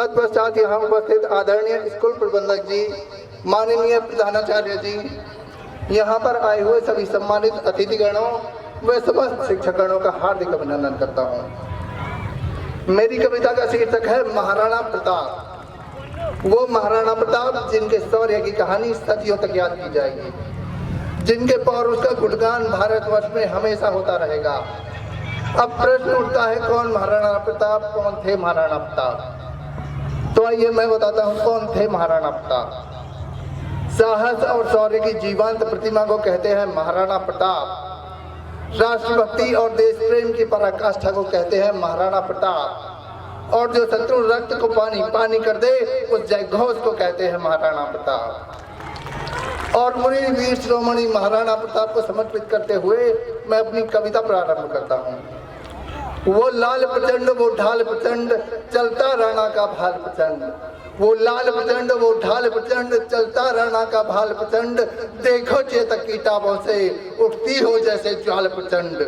तत्पश्चात यहाँ उपस्थित आदरणीय स्कूल प्रबंधक जी, माननीय प्रधानाचार्य जी, यहाँ पर आए हुए सभी सम्मानित अतिथिगणों व समस्त शिक्षकगणों का हार्दिक अभिनंदन करता हूँ। मेरी कविता का शीर्षक है महाराणा प्रताप। वो महाराणा प्रताप जिनके शौर्य की कहानी सदियों तक याद की जाएगी, जिनके पौरुष का गुणगान भारतवर्ष में हमेशा होता रहेगा। अब प्रश्न उठता है, कौन महाराणा प्रताप, कौन थे महाराणा प्रताप? तो आइए मैं बताता हूँ कौन थे महाराणा प्रताप। साहस और शौर्य की जीवंत प्रतिमा को कहते हैं महाराणा प्रताप। राष्ट्रभक्ति और देश प्रेम की पराकाष्ठा को कहते हैं महाराणा प्रताप। और जो शत्रु रक्त को पानी पानी कर दे उस जयघोष को कहते हैं महाराणा प्रताप। और मुनि वीर शिरोमणि महाराणा प्रताप को समर्पित करते हुए मैं अपनी कविता प्रारंभ करता हूँ। वो लाल प्रचंड, वो ढाल प्रचंड, चलता राणा का भाल प्रचंड। वो लाल प्रचंड, वो ढाल प्रचंड, चलता राणा का भाल प्रचंड। देखो चेतक की टापों से उठती हो जैसे ज्वाल प्रचंड।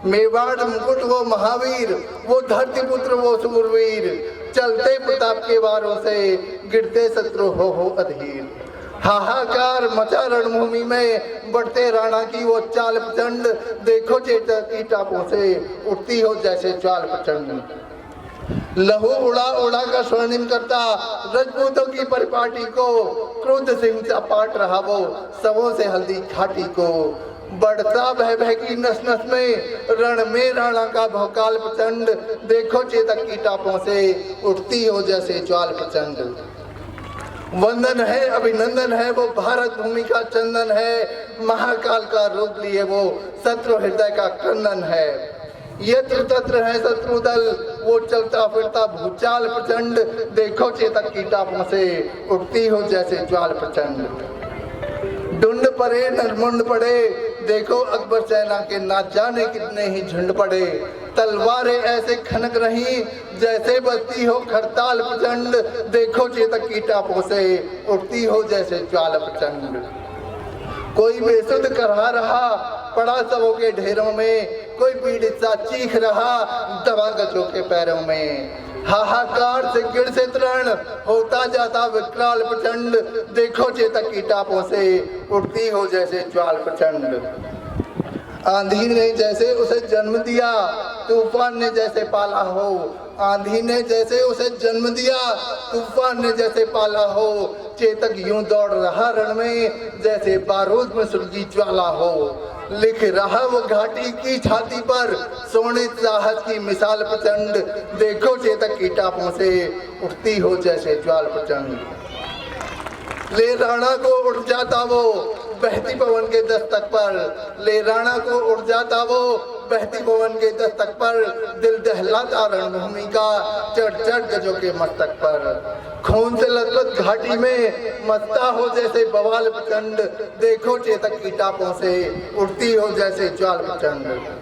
मेवाड़ मुकुट वो महावीर, वो धरती पुत्र वो सूरवीर। चलते प्रताप के वारों से गिरते शत्रु हो अधीर। हाहाकार मचा रणभूमि में, बढ़ते राणा की वो चाल प्रचंड। देखो चेतक की टापों से उठती हो जैसे ज्वाल प्रचंड। लहू उड़ा उड़ा का स्वर्णिम करता राजपूतों की परिपाटी को। क्रोध सिंह सा पाट रहा वो सबों से हल्दी घाटी को। बढ़ता भय भय की नस नस में, रण में राणा का भौकाल प्रचंड। देखो चेतक की टापों से उठती हो जैसे ज्वाल प्रचंड। वंदन है अभिनंदन है वो भारत भूमि का चंदन है। महाकाल का रूप लिए वो शत्रु हृदय का क्रंदन है। यत्र तत्र है शत्रु दल, वो चलता फिरता भूचाल प्रचंड। देखो चेतक की टापों से उठती हो जैसे ज्वाल प्रचंड। ढूंढ पड़े नरमुंड पड़े, देखो अकबर सेना के ना जाने कितने ही झुंड पड़े। तलवारें ऐसे खनक रही जैसे बजती हो खड़ताल प्रचंड। देखो चेतक की टापों से उठती हो जैसे ज्वाल प्रचंड। कोई बेसुध करहा रहा पड़ा सबों के ढेरों में। कोई पीड़ित सा चीख रहा दबा गजों के पैरों में। हाहाकार से गिर से तरण होता जाता विकराल प्रचंड। देखो चेतक की टापों से उठती हो जैसे ज्वाल प्रचंड। आंधी ने जैसे उसे जन्म दिया, तूफान ने जैसे पाला हो। आंधी ने जैसे उसे जन्म दिया, तूफान ने जैसे पाला हो। चेतक यूं दौड़ रहा रण में जैसे बारूद में सुलगी ज्वाला हो। लिख रहा वो घाटी की छाती पर सोने साहस की मिसाल प्रचंड। देखो चेतक की टापों से उठती हो जैसे ज्वाल प्रचंड। ले राणा को उठ जाता वो बहती पवन के दस्तक पर। ले राणा को उड़ जाता वो बहती पवन के दस्तक पर। दिल दहलाता रणभूमि का चढ़ चढ़ गजों के मस्तक पर। खून से लथपथ घाटी में मस्ता हो जैसे बवाल प्रचंड। देखो चेतक की टापों से उठती हो जैसे ज्वाल प्रचंड।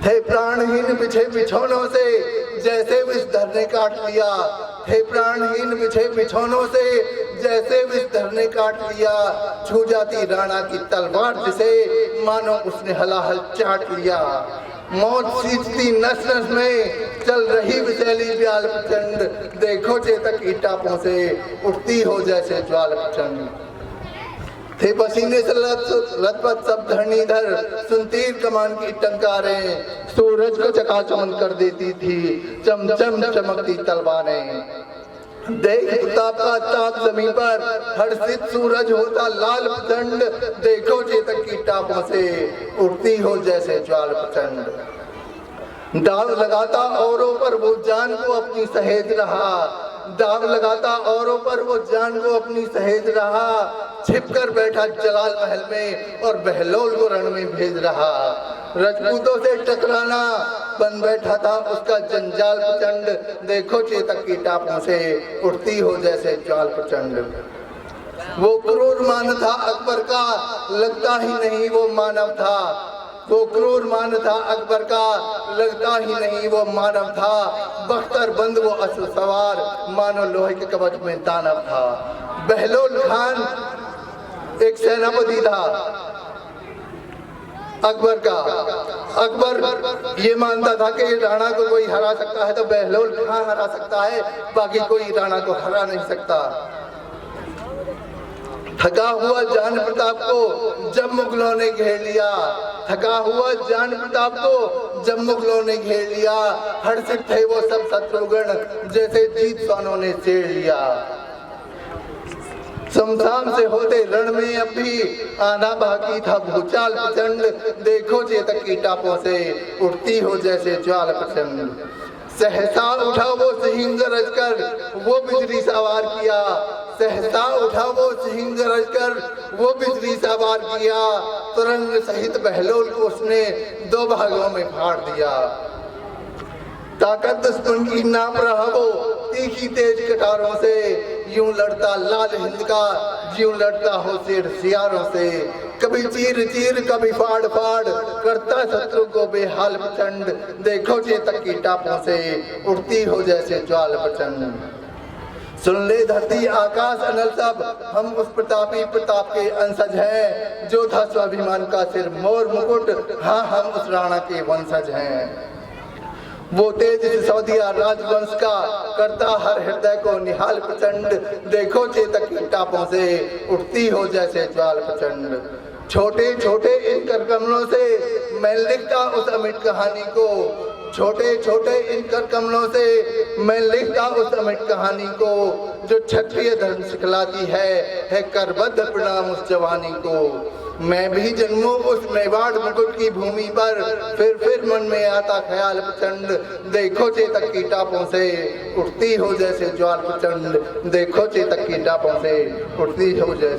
थे प्राणहीन बिछे बिछौनों से जैसे विषधर ने काट लिया। थे प्राणहीन बिछे बिछौनों से जैसे विषधर ने काट लिया। छू जाती राणा की तलवार जिसे मानो उसने हलाहल चाट लिया। मौत सींचती नस नस में चल रही विषैली ज्वाल प्रचंड। देखो चेतक की टापों से उठती हो जैसे ज्वाल प्रचंड। थे पसीने से लथपथ सब धरणीधर, सुनतीर कमान की टंकारें सूरज को चकाचौंध कर देती थी चमचम चमकती तलवारें। देख प्रताप का ताप जमीन पर हर्षित सूरज होता लाल प्रचंड। देखो चेतक की टापों से उठती हो जैसे ज्वाल प्रचंड। दाव लगाता औरों पर वो जान को अपनी सहेज रहा। दाव लगाता औरों पर वो जान को अपनी सहेज रहा। छिप कर बैठा जलाल महल में और बहलोल को रण में भेज रहा। राजपूतों से टकराना बन बैठा था उसका जंजाल प्रचंड। देखो चेतक की टापों से उठती हो जैसे ज्वाल प्रचंड। वो क्रूर मान था अकबर का, लगता ही नहीं वो मानव था। वो क्रूर मान था अकबर का, लगता ही नहीं वो मानव था। बख्तर बंद वो अस्त्र सवार, मानो लोहे के कवच में दानव था। बहलोल खान एक सेनापति था। अकबर ये मानता था कि राणा को कोई हरा सकता है तो बहलोल कहाँ हरा सकता है, बाकी कोई राणा को हरा नहीं सकता। थका हुआ जान प्रताप को जब मुगलों ने घेर लिया, थका हुआ जान प्रताप को जब मुगलों ने घेर लिया, हर्षित थे वो सब शत्रुगण जैसे जीत स्वानों ने छेड़ लिया। शमशान से होते रण में अब भी आना बाकी था भूचाल प्रचंड, देखो चेतक की टापों से उठती हो जैसे ज्वाल प्रचंड। सहसा उठा वो सिंह गरज कर वो बिजली सवार किया, सहसा उठा वो सिंह गरज कर वो बिजली सवार किया, तुरंग सहित बहलोल को उसने दो भागों में फाड़ दिया। ताकत दुश्मन की नाप रहा वो तीखी तेज कटारों से, यूं लड़ता लाल हिंद का यूं लड़ता हो शेर सियारों से। कभी चीर चीर कभी फाड़ फाड़ करता शत्रु को बेहाल प्रचंड, देखो चेतक की टापों से उठती हो जैसे ज्वाल प्रचंड। सुन ले धरती आकाश अनल सब, हम उस प्रतापी प्रताप के अंशज हैं, जो था स्वाभिमान का सिर मोर मुकुट, हाँ हम उस राणा के वंशज हैं। वो तेज सिसोदिया राजवंश का करता हर हृदय को निहाल प्रचंड, देखो चेतक की टापों से उठती हो जैसे ज्वाल प्रचंड। छोटे छोटे इन कर कमलों से मैं लिखता उस अमिट कहानी को, छोटे छोटे इन कर कमलों से मैं लिखता उस अमिट कहानी को, जो क्षत्रिय धर्म सिखलाती है करबद्ध प्रणाम उस जवानी को। मैं भी जन्मूं उस मेवाड़ मुकुट की भूमि पर, फिर मन में आता ख्याल प्रचंड, देखो चेतक की टापों से उठती हो जैसे ज्वाल प्रचंड, देखो चेतक की टापों से उठती हो जैसे